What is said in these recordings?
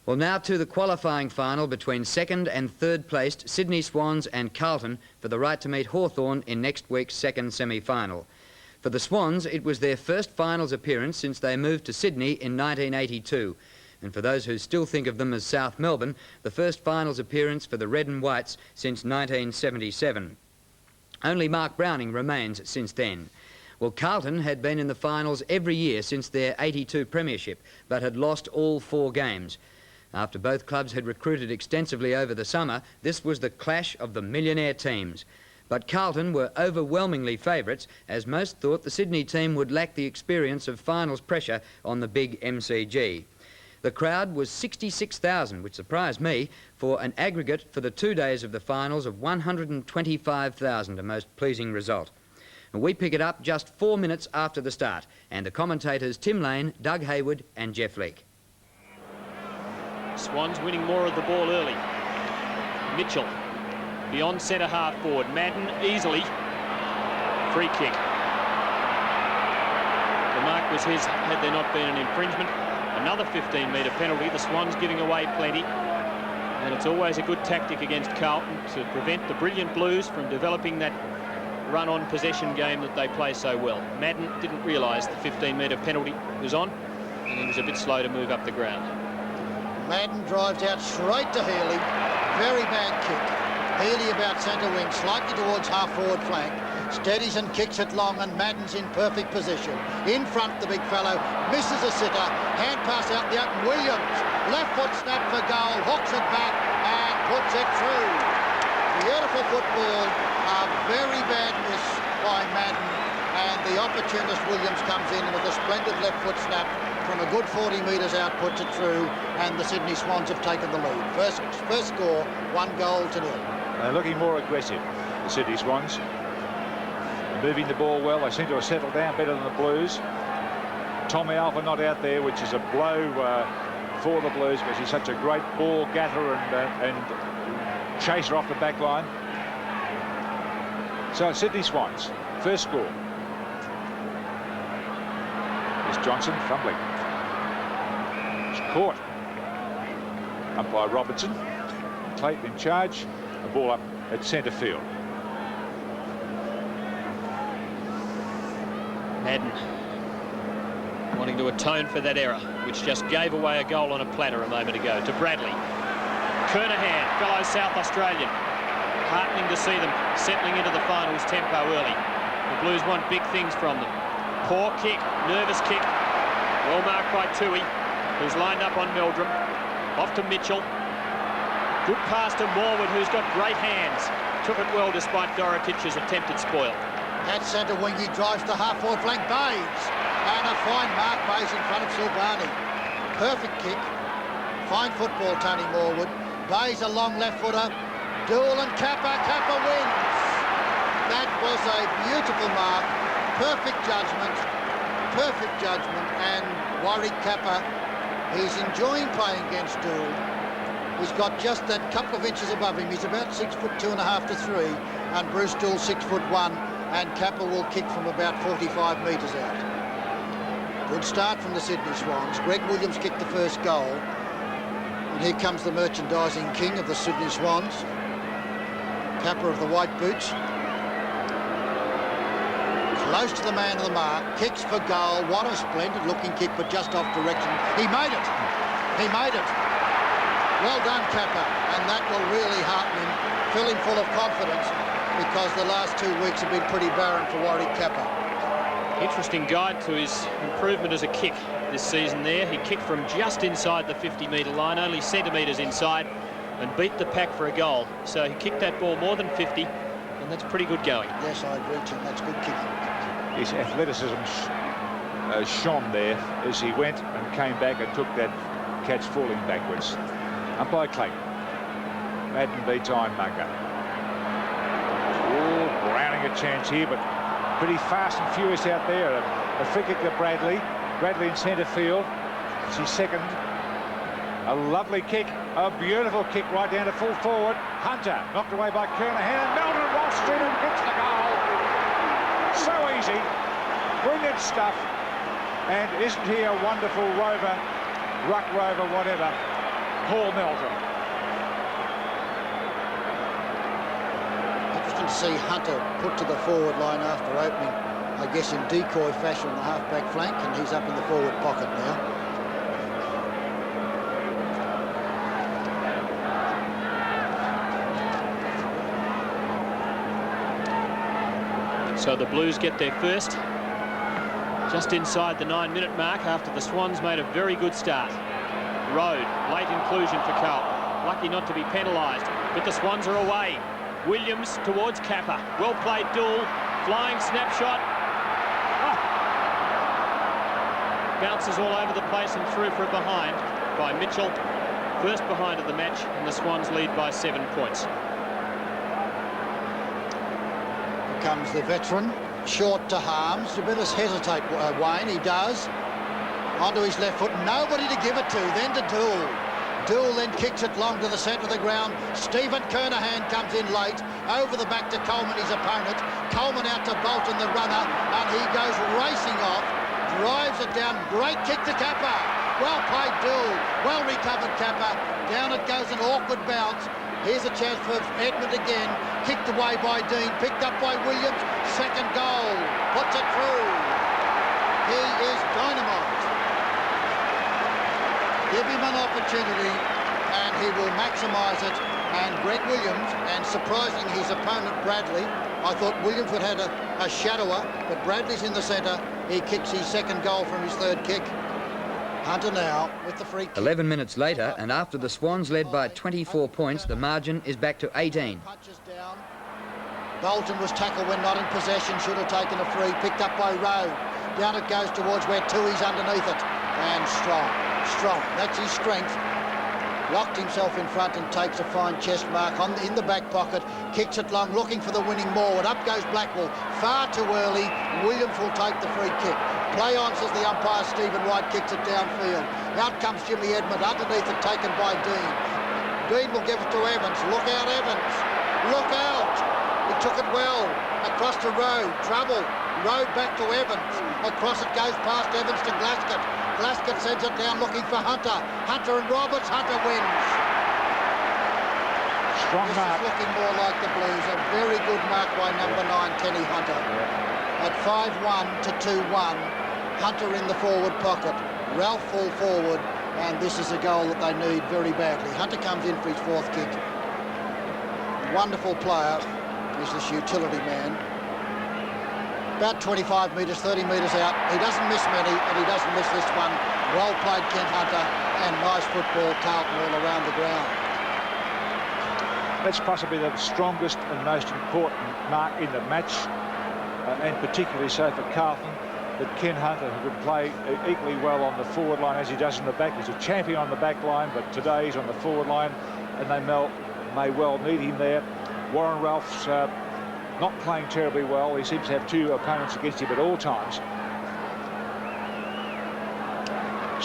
Well, now to the qualifying final between second and third placed Sydney Swans and Carlton for the right to meet Hawthorn in next week's second semi-final. For the Swans, it was their first finals appearance since they moved to Sydney in 1982. And for those who still think of them as South Melbourne, the first finals appearance for the Red and Whites since 1977. Only Mark Browning remains since then. Well, Carlton had been in the finals every year since their 82 premiership, but had lost all 4 games. After both clubs had recruited extensively over the summer, this was the clash of the millionaire teams. But Carlton were overwhelmingly favourites, as most thought the Sydney team would lack the experience of finals pressure on the big MCG. The crowd was 66,000, which surprised me, for an aggregate for the 2 days of the finals of 125,000, a most pleasing result. And we pick it up just 4 minutes after the start, and the commentators Tim Lane, Doug Hayward and Jeff Leake. Swans winning more of the ball early. Mitchell beyond centre half forward. Madden easily. Free kick. The mark was his had there not been an infringement. Another 15-metre penalty. The Swans giving away plenty. And it's always a good tactic against Carlton to prevent the brilliant Blues from developing that run-on possession game that they play so well. Madden didn't realise the 15-metre penalty was on, and he was a bit slow to move up the ground. Madden drives out straight to Healy. Very bad kick. Healy about centre wing, slightly towards half-forward flank. Steadies and kicks it long, and Madden's in perfect position. In front, the big fellow misses a sitter. Hand pass out the open. Williams, left foot snap for goal, hooks it back and puts it through. Beautiful football. A very bad miss by Madden, and the opportunist Williams comes in with a splendid left foot snap from a good 40 metres out, puts it through, and the Sydney Swans have taken the lead. First score, 1-0. They're looking more aggressive, the Sydney Swans. Moving the ball well. They seem to have settled down better than the Blues. Tommy Alpha not out there, which is a blow for the Blues, because he's such a great ball gatherer and chaser off the back line. So Sydney Swans, first score. Here's Johnson fumbling. He's caught. Umpire Robertson. Clayton in charge. The ball up at centre field. Madden wanting to atone for that error, which just gave away a goal on a platter a moment ago to Bradley. Kernahan, fellow South Australian. Heartening to see them settling into the finals tempo early. The Blues want big things from them. Poor kick, nervous kick. Well marked by Tui, who's lined up on Meldrum. Off to Mitchell. Good pass to Morwood, who's got great hands. Took it well despite Dorotitch's attempted spoil. At centre wing, he drives to half-forward flank, Bays. And a fine mark, Bays in front of Silvani. Perfect kick. Fine football, Tony Morwood. Bays a long left-footer. Duel and Kappa wins. That was a beautiful mark. Perfect judgment. And Warwick Kappa, he's enjoying playing against Duel. He's got just that couple of inches above him. He's about 6'2.5" to 3, and Bruce Duel 6'1", and Kappa will kick from about 45 metres out. Good start from the Sydney Swans. Greg Williams kicked the first goal. And here comes the merchandising king of the Sydney Swans. Kappa of the white boots. Close to the man of the mark. Kicks for goal. What a splendid looking kick, but just off direction. He made it. Well done, Kappa. And that will really hearten him, fill him full of confidence, because the last 2 weeks have been pretty barren for Warwick Kappa. Interesting guide to his improvement as a kick this season there. He kicked from just inside the 50-metre line, only centimetres inside, and beat the pack for a goal. So he kicked that ball more than 50, and that's pretty good going. Yes, I agree, Tim. That's good kicking. His athleticism shone there as he went and came back and took that catch falling backwards. Umpire Clayton. Madden beats Ironmonger. Oh, Browning a chance here, but pretty fast and furious out there. A free kick to Bradley. Bradley in centre field. It's his second. A lovely kick, a beautiful kick right down to full forward. Hunter knocked away by Kernahan, and Melton lost it and gets the goal. So easy, brilliant stuff. And isn't he a wonderful rover, ruck rover, whatever? Paul Meldrum. Interesting to see Hunter put to the forward line after opening, I guess, in decoy fashion on the half-back flank, and he's up in the forward pocket now. So the Blues get their first just inside the 9-minute mark after the Swans made a very good start. Road, late inclusion for Carlton. Lucky not to be penalised, but the Swans are away. Williams towards Kappa. Well played duel. Flying snapshot. Oh. Bounces all over the place and through for a behind by Mitchell. First behind of the match, and the Swans lead by 7 points. Comes the veteran, short to Harms. Dubilis hesitate, Wayne, he does. Onto his left foot, nobody to give it to, then to Dool. Dool then kicks it long to the centre of the ground. Stephen Kernahan comes in late, over the back to Coleman, his opponent. Coleman out to Bolton, the runner, and he goes racing off, drives it down, great kick to Kappa. Well played Dool, well recovered Kappa. Down it goes, an awkward bounce. Here's a chance for Edmund again. Kicked away by Dean, picked up by Williams. Second goal, puts it through. He is dynamite. Give him an opportunity and he will maximise it. And Greg Williams, and surprising his opponent Bradley, I thought Williams would have had a shadower, but Bradley's in the centre. He kicks his second goal from his third kick. Hunter now with the free kick. 11 minutes later, and after the Swans led by 24 points, the margin is back to 18. Punches down. Bolton was tackled when not in possession, should have taken a free, picked up by Rowe. Down it goes towards where Tui's underneath it. And strong. That's his strength. Locked himself in front and takes a fine chest mark in the back pocket. Kicks it long, looking for the winning Morwood. Up goes Blackwell. Far too early. Williams will take the free kick. Play on, says the umpire. Stephen White kicks it downfield. Out comes Jimmy Edmund. Underneath it, taken by Dean. Dean will give it to Evans. Look out, Evans. Look out. He took it well. Across to Rowe. Trouble. Rowe back to Evans. Across it goes past Evans to Glaskett. Glaskett sends it down looking for Hunter. Hunter and Roberts. Hunter wins. Strong this mark. Is looking more like the Blues. A very good mark by number 9, Kenny Hunter. At 5-1 to 2-1. Hunter in the forward pocket. Ralph full forward. And this is a goal that they need very badly. Hunter comes in for his fourth kick. Wonderful player. He's this utility man. About 25 metres, 30 metres out. He doesn't miss many, and he doesn't miss this one. Well played, Kent Hunter, and nice football, Carlton all around the ground. That's possibly the strongest and most important mark in the match, and particularly so for Carlton, that Ken Hunter, who can play equally well on the forward line as he does in the back. He's a champion on the back line, but today he's on the forward line, and they may well need him there. Warren Ralph's not playing terribly well. He seems to have 2 opponents against him at all times.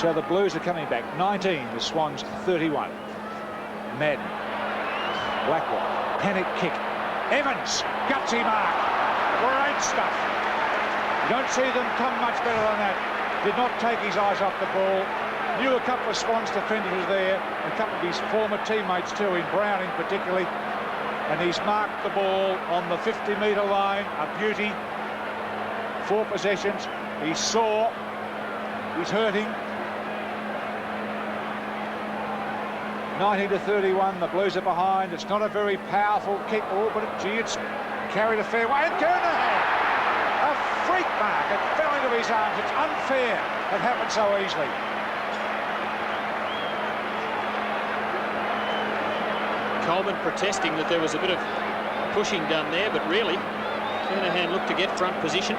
So the Blues are coming back. 19, the Swans 31. Madden. Blackwell. Panic kick. Evans. Gutsy mark. Great stuff. You don't see them come much better than that. Did not take his eyes off the ball. Knew a couple of Swans defenders was there. A couple of his former teammates too, in Browning particularly. And he's marked the ball on the 50-metre line. A beauty. 4 possessions. He's sore. He's hurting. 19 to 31. The Blues are behind. It's not a very powerful kick. Oh, but it's carried a fair way. And Kernahan! A freak mark. It fell into his arms. It's unfair. It happened so easily. Coleman protesting that there was a bit of pushing done there, but really, Kernahan looked to get front position.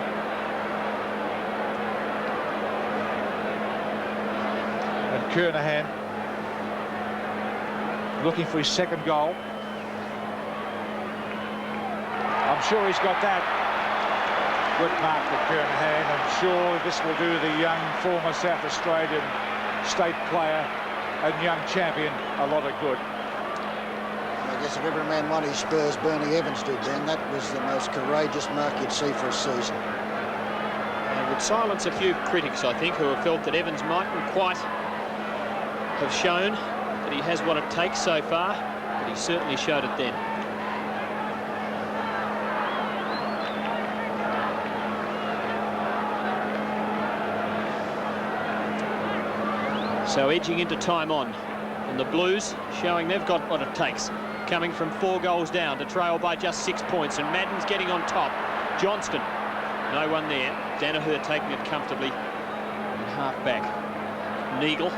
And Kernahan looking for his second goal. I'm sure he's got that. Good mark for Kernahan, and surely this will do the young former South Australian state player and young champion a lot of good. I guess if every man won his Spurs, Bernie Evans did then. That was the most courageous mark you'd see for a season. It would silence a few critics, I think, who have felt that Evans mightn't quite have shown that he has what it takes so far, but he certainly showed it then. So edging into time on, and the Blues showing they've got what it takes, coming from 4 goals down to trail by just 6 points, and Madden's getting on top. Johnston, no one there. Danaher taking it comfortably and half back. Neagle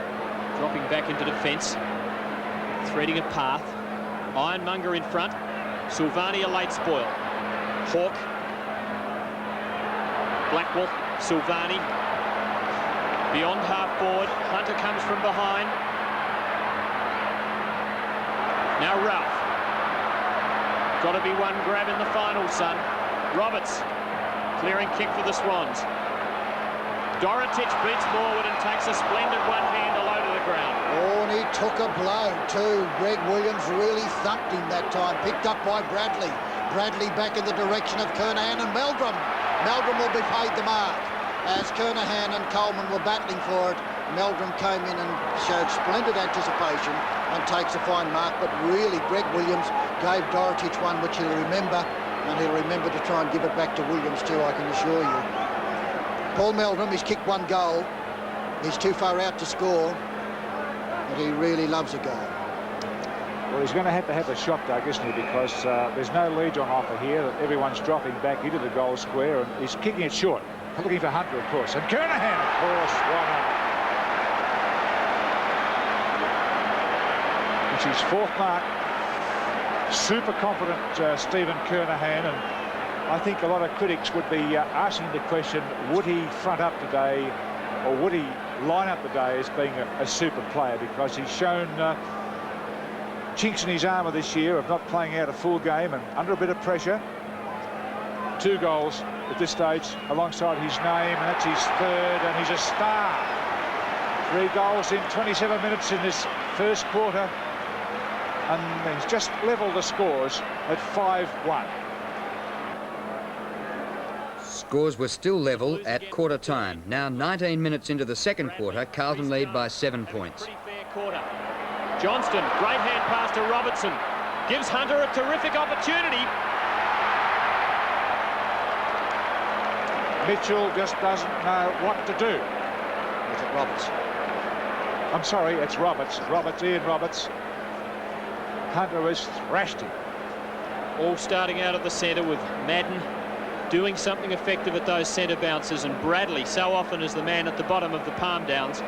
dropping back into defence, threading a path. Ironmonger in front. Silvani a late spoil. Hawke, Blackwell, Silvani. Beyond half forward, Hunter comes from behind. Now Ralph. Got to be one grab in the final, son. Roberts, clearing kick for the Swans. Dorotic beats forward and takes a splendid one-hander low to the ground. Oh, and he took a blow too. Greg Williams really thumped him that time. Picked up by Bradley. Bradley back in the direction of Kernahan and Meldrum. Meldrum will be paid the mark. As Kernahan and Coleman were battling for it, Meldrum came in and showed splendid anticipation and takes a fine mark. But really, Greg Williams gave Dorotic one which he'll remember, and he'll remember to try and give it back to Williams too, I can assure you. Paul Meldrum, he's kicked 1 goal. He's too far out to score, but he really loves a goal. Well, he's going to have a shot, Doug, isn't he? Because there's no lead on offer here. Everyone's dropping back into the goal square, and he's kicking it short. Looking for Hunter, of course. And Kernahan, of course, why not? It's his 4th mark. Super confident Stephen Kernahan, and I think a lot of critics would be asking the question, would he front up today, or would he line up today as being a super player? Because he's shown chinks in his armour this year of not playing out a full game and under a bit of pressure. 2 goals at this stage alongside his name, and that's his 3rd, and he's a star. 3 goals in 27 minutes in this first quarter, and he's just levelled the scores at 5-1. Scores were still level at quarter time. Now 19 minutes into the second quarter, Carlton lead by 7 points. Pretty fair quarter. Johnston, great hand pass to Robertson. Gives Hunter a terrific opportunity. Mitchell just doesn't know what to do. Is it Roberts? I'm sorry, it's Roberts. Ian Roberts. Hunter has thrashed him. All starting out at the centre with Madden doing something effective at those centre bounces, and Bradley so often is the man at the bottom of the palm downs.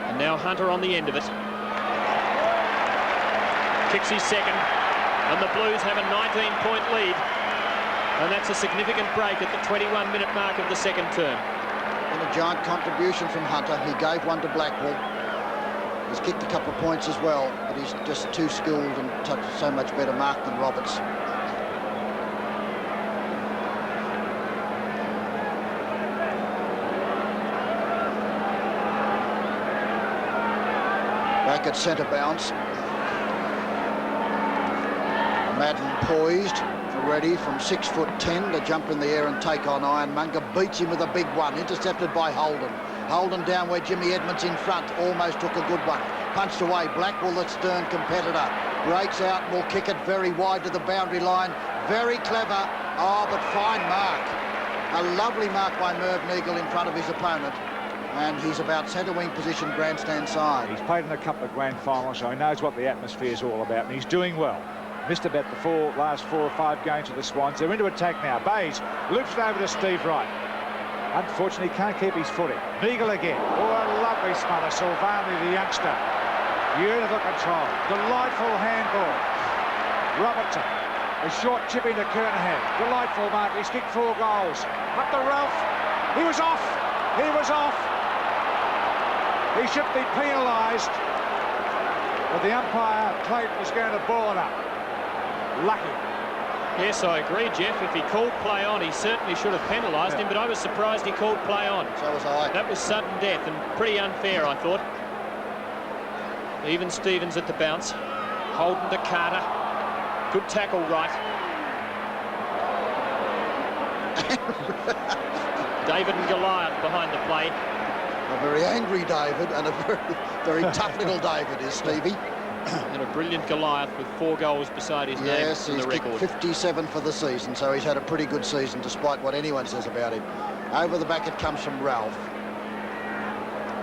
And now Hunter on the end of it. Kicks his 2nd, and the Blues have a 19-point lead. And that's a significant break at the 21-minute mark of the 2nd term. And a giant contribution from Hunter. He gave one to Blackwell. He's kicked a couple of points as well, but he's just too skilled and so much better mark than Roberts. Back at centre bounce. Madden poised, ready from 6'10" to jump in the air and take on Ironmonger. Beats him with a big one, intercepted by Holden. Holden down where Jimmy Edmonds in front, almost took a good one. Punched away, Blackwell, the stern competitor. Breaks out and will kick it very wide to the boundary line. Very clever, oh, but fine mark. A lovely mark by Merv Neagle in front of his opponent. And he's about centre wing position, grandstand side. He's played in a couple of grand finals, so he knows what the atmosphere is all about, and he's doing well. Missed about the last 4 or 5 games of the Swans. They're into attack now. Bays loops it over to Steve Wright. Unfortunately, can't keep his footing. Neagle again. Oh, a lovely smother. Silvani, the youngster. Beautiful control. Delightful handball. Robertson. A short chip into Kernahan. Delightful mark. He's kicked 4 goals. Up to Ralph. He was off. He was off. He should be penalised. But the umpire, Clayton, is going to ball it up. Lucky. Yes, I agree, Jeff. If he called play on, he certainly should have penalised him, but I was surprised he called play on. So was I. That was sudden death and pretty unfair, I thought. Even Stevens at the bounce. Holden to Carter. Good tackle, right. David and Goliath behind the play. A very angry David and a very tough little David is Stevie. And a brilliant Goliath with 4 goals beside his name Yes, in he's the record. kicked 57 for the season, so he's had a pretty good season despite what anyone says about him. Over the back it comes from Ralph.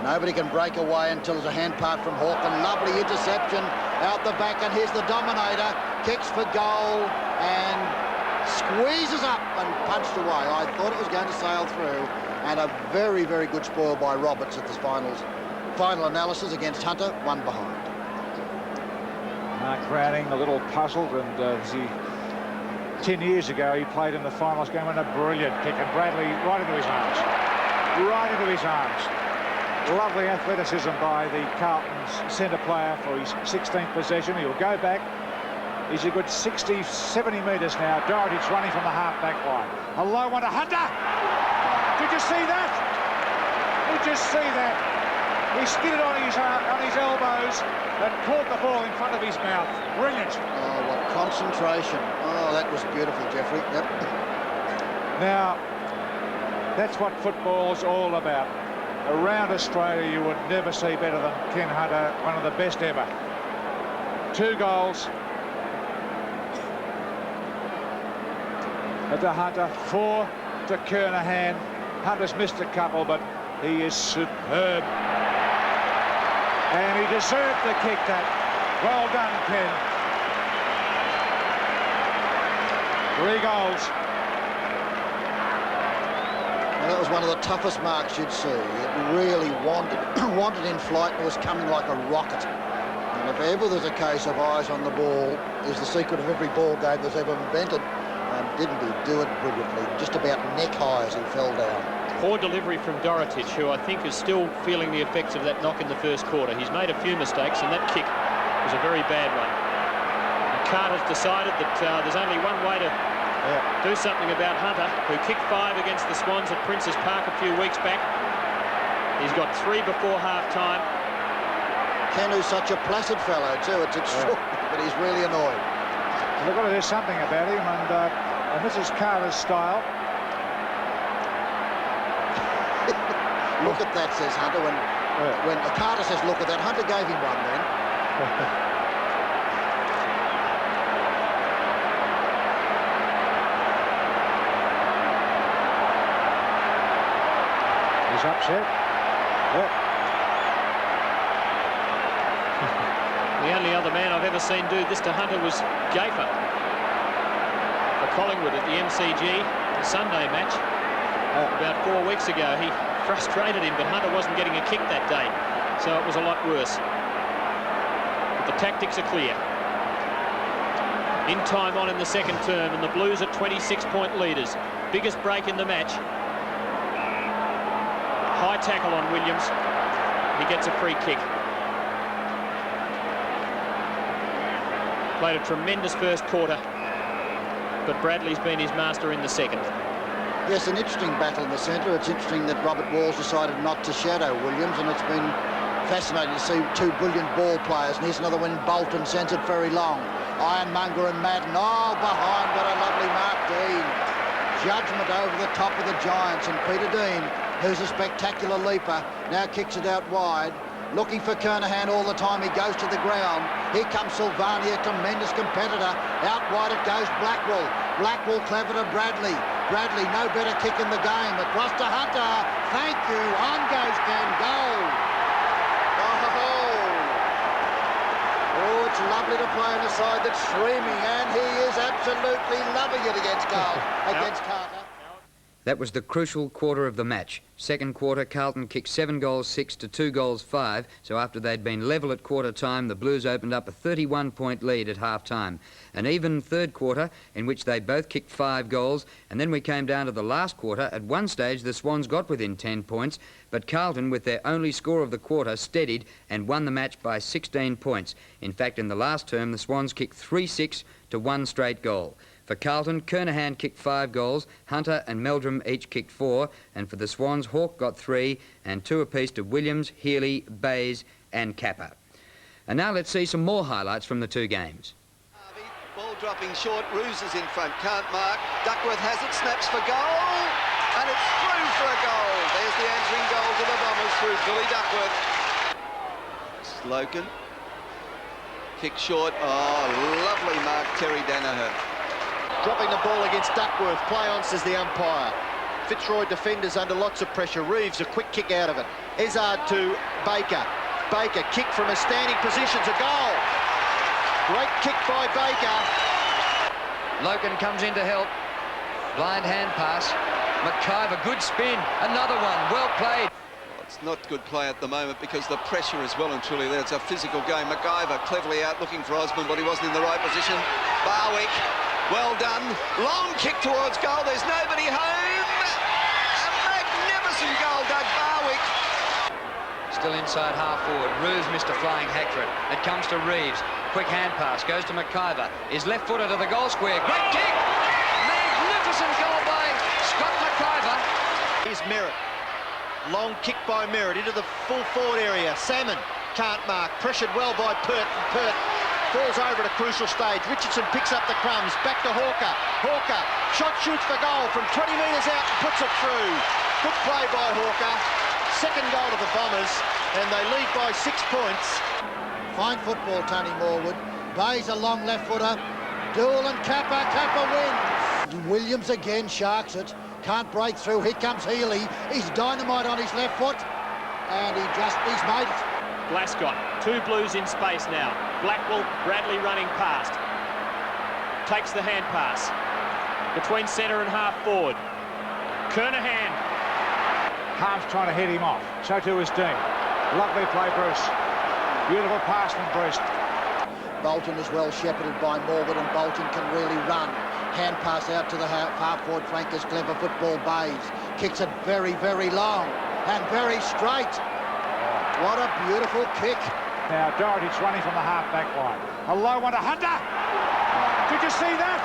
Nobody can break away until there's a hand part from Hawken. Lovely interception out the back, and here's the Dominator. Kicks for goal and squeezes up and punched away. I thought it was going to sail through, and a very, very good spoil by Roberts at the final analysis against Hunter, 1 behind. Mark Browning a little puzzled, and 10 years ago he played in the finals game and a brilliant kick, and Bradley right into his arms. Right into his arms. Lovely athleticism by the Carlton's centre player for his 16th possession. He'll go back. He's a good 60, 70 metres now. Doherty's running from the half-back line. A low one to Hunter. Did you see that? Did you see that? He skidded on his elbows and caught the ball in front of his mouth. Brilliant. Oh, what concentration. Oh, that was beautiful, Jeffrey. Yep. Now, that's what football's all about. Around Australia, you would never see better than Ken Hunter, one of the best ever. 2 goals. To Hunter, 4 to Kernahan. Hunter's missed a couple, but he is superb. And he deserved the kick that. Well done, Ken. 3 goals. Well, that was one of the toughest marks you'd see. It really wanted in flight and was coming like a rocket. And if ever there's a case of eyes on the ball is the secret of every ball game that's ever invented. Didn't he do it brilliantly? Just about neck high as he fell down. Poor delivery from Dorotich, who I think is still feeling the effects of that knock in the first quarter. He's made a few mistakes, and that kick was a very bad one. And Carter's decided that there's only one way to do something about Hunter, who kicked 5 against the Swans at Princes Park a few weeks back. He's got 3 before half-time. Ken, who's such a placid fellow, too. It's extraordinary, but he's really annoyed. They've got to do something about him, and this is Carter's style. Look at that, says Hunter. When Carter says, look at that, Hunter gave him one then. He's upset. Yep. The only other man I've ever seen do this to Hunter was Gafer for Collingwood at the MCG, the Sunday match. About 4 weeks ago, he frustrated him, but Hunter wasn't getting a kick that day, so it was a lot worse. But the tactics are clear. In time on in the second term, and the Blues are 26-point leaders. Biggest break in the match. High tackle on Williams. He gets a free kick. Played a tremendous first quarter, but Bradley's been his master in the second. Yes, an interesting battle in the centre. It's interesting that Robert Walls decided not to shadow Williams, and it's been fascinating to see 2 brilliant ball players. And here's another one. Bolton sends it very long. Ironmonger and Madden. Oh, behind. What a lovely mark, Dean. Judgment over the top of the Giants, and Peter Dean, who's a spectacular leaper, now kicks it out wide. Looking for Kernahan all the time. He goes to the ground. Here comes Silvani, a tremendous competitor. Out wide it goes Blackwell. Blackwell clever to Bradley. Bradley, no better kick in the game. Across to Hunter. Thank you. On goes Ken. Goal. Oh, it's lovely to play on a side that's streaming, and he is absolutely loving it against Carter. That was the crucial quarter of the match. Second quarter, Carlton kicked 7 goals 6 to 2 goals 5. So after they'd been level at quarter time, the Blues opened up a 31-point lead at half time. An even third quarter in which they both kicked 5 goals. And then we came down to the last quarter. At one stage, the Swans got within 10 points. But Carlton, with their only score of the quarter, steadied and won the match by 16 points. In fact, in the last term, the Swans kicked 3-6 to 1 straight goal. For Carlton, Kernahan kicked 5 goals, Hunter and Meldrum each kicked 4, and for the Swans, Hawke got 3, and 2 apiece to Williams, Healy, Bays and Kappa. And now let's see some more highlights from the 2 games. Ball dropping short, Roos is in front, can't mark. Duckworth has it, snaps for goal, and it's through for a goal. There's the answering goal to the Bombers through Billy Duckworth. Slogan. Kick short. Oh, lovely mark, Terry Danaher. Dropping the ball against Duckworth. Play on, says the umpire. Fitzroy defenders under lots of pressure. Reeves, a quick kick out of it. Ezard to Baker. Baker, kick from a standing position's a goal. Great kick by Baker. Loken comes in to help. Blind hand pass. McIver, good spin. Another one, well played. It's not good play at the moment because the pressure is well and truly there. It's a physical game. McIver cleverly out looking for Osborne, but he wasn't in the right position. Barwick, well done. Long kick towards goal. There's nobody home. A magnificent goal, Doug Barwick. Still inside half forward. Roos missed a flying hack for it. It comes to Reeves. Quick hand pass. Goes to McIver. Is left footer to the goal square. Great kick! Magnificent goal by Scott McIver. Here's Merritt. Long kick by Merritt into the full forward area. Salmon can't mark. Pressured well by Pert. And Pert falls over at a crucial stage. Richardson picks up the crumbs. Back to Hawker. Hawker. Shot shoots for goal from 20 metres out and puts it through. Good play by Hawker. Second goal to the Bombers, and they lead by 6 points. Fine football, Tony Morwood. Bayes a long left footer. Dool and Kappa. Kappa wins. Williams again sharks it. Can't break through. Here comes Healy. He's dynamite on his left foot. And he's made it. Glascott, 2 Blues in space now. Blackwell, Bradley running past. Takes the hand pass. Between centre and half forward. Kernahan. Half's trying to head him off. So too is Dean. Lovely play, Bruce. Beautiful pass from Bruce. Bolton is well shepherded by Morgan, and Bolton can really run. Hand pass out to the half-forward flankers. Clever football. Bayes kicks it very, very long and very straight. What a beautiful kick. Now Doherty's running from the half-back line. A low one to Hunter. Did you see that?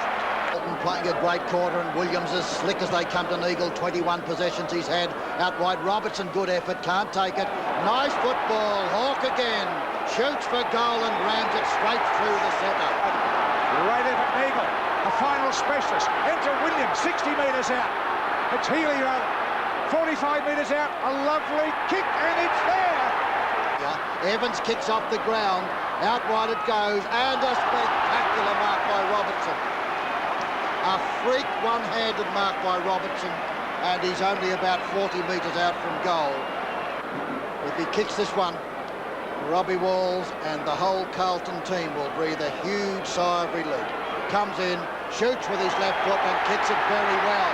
Bolton playing a great quarter, and Williams as slick as they come to Neagle. 21 possessions he's had. Out wide, Robertson, good effort, can't take it. Nice football. Hawk again. Shoots for goal and rams it straight through the centre. Great effort, Neagle. The final specialist. Enter Williams, 60 metres out. It's Healy, 45 metres out. A lovely kick, and it's there. Evans kicks off the ground. Out wide it goes, and a spectacular mark by Robertson. A freak one-handed mark by Robertson, and he's only about 40 metres out from goal. If he kicks this one, Robbie Walls and the whole Carlton team will breathe a huge sigh of relief. Comes in, shoots with his left foot and kicks it very well.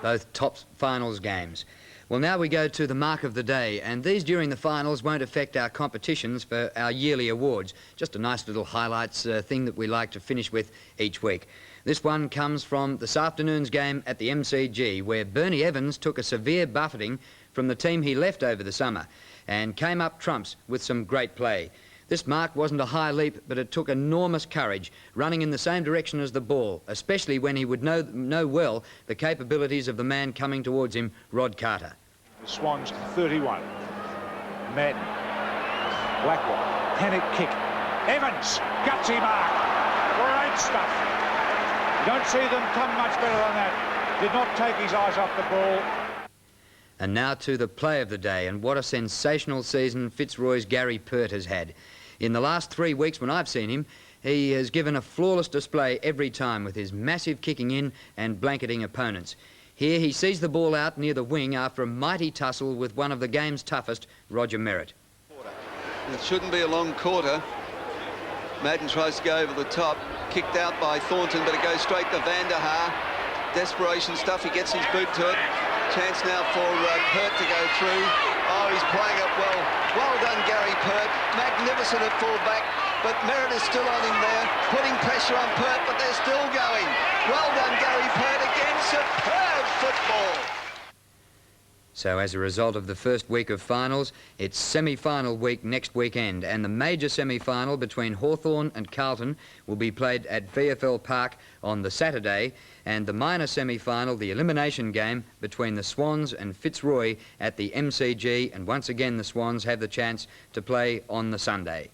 Both top finals games. Well, now we go to the mark of the day, and these during the finals won't affect our competitions for our yearly awards. Just a nice little highlights thing that we like to finish with each week. This one comes from this afternoon's game at the MCG, where Bernie Evans took a severe buffeting from the team he left over the summer and came up trumps with some great play. This mark wasn't a high leap, but it took enormous courage, running in the same direction as the ball, especially when he would know well the capabilities of the man coming towards him, Rod Carter. The Swans 31. Madden. Blackwell. Panic kick. Evans. Gutsy mark. Great stuff. You don't see them come much better than that. Did not take his eyes off the ball. And now to the play of the day, and what a sensational season Fitzroy's Gary Pert has had. In the last 3 weeks when I've seen him, he has given a flawless display every time with his massive kicking in and blanketing opponents. Here he sees the ball out near the wing after a mighty tussle with one of the game's toughest, Roger Merritt. It shouldn't be a long quarter. Madden tries to go over the top, kicked out by Thornton, but it goes straight to Van der Haar. Desperation stuff, he gets his boot to it. Chance now for Pert to go through. Oh, he's playing it well. Well done, Gary Pert. Magnificent at full-back, but Merritt is still on him there, putting pressure on Pert, but they're still going. Well done, Gary Pert, again, superb football. So as a result of the first week of finals, it's semi-final week next weekend, and the major semi-final between Hawthorn and Carlton will be played at VFL Park on the Saturday, and the minor semi-final, the elimination game, between the Swans and Fitzroy at the MCG, and once again the Swans have the chance to play on the Sunday.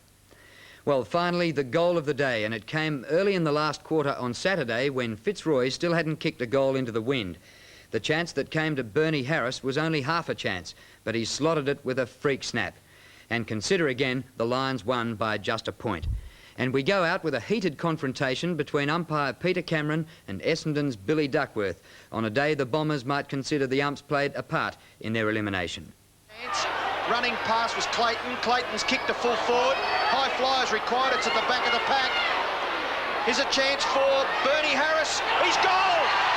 Well, finally, the goal of the day, and it came early in the last quarter on Saturday when Fitzroy still hadn't kicked a goal into the wind. The chance that came to Bernie Harris was only half a chance, but he slotted it with a freak snap. And consider again, the Lions won by just a point. And we go out with a heated confrontation between umpire Peter Cameron and Essendon's Billy Duckworth on a day the Bombers might consider the umps played a part in their elimination. Running pass was Clayton. Clayton's kicked to full forward. High flyers required. It's at the back of the pack. Here's a chance for Bernie Harris. He's goal!